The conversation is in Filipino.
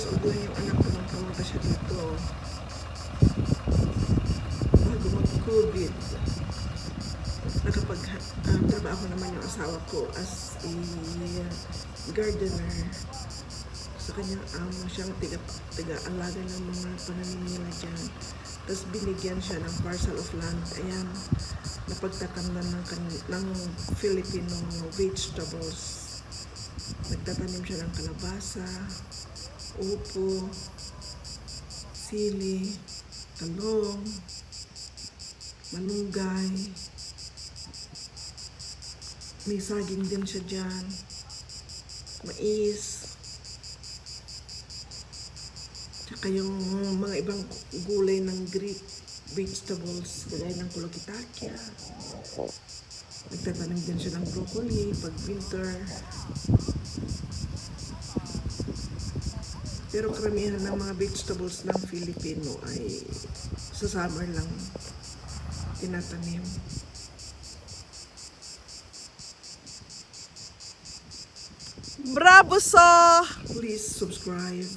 years old lang yung anak ko nung pumunta siya dito. Bago mag-COVID. Nakapag-trabaho naman yung asawa ko as a gardener. Sa kanyang amo siyang tiga-alaga ng mga pananim nila dyan. Tapos binigyan siya ng parcel of land. Ayan, napagtatamnan ng Filipino vegetables. Nagtatanim siya ng kalabasa, upo, sili, talong, malunggay. May saging din siya dyan, mais, tsaka yung mga ibang gulay ng Greek vegetables, gaya ng kulokitacea. Nagtatanim din siya ng broccoli pag winter. Pero karamihan ng mga vegetables ng Filipino ay sa summer lang tinatanim. Bravo sa! Please subscribe.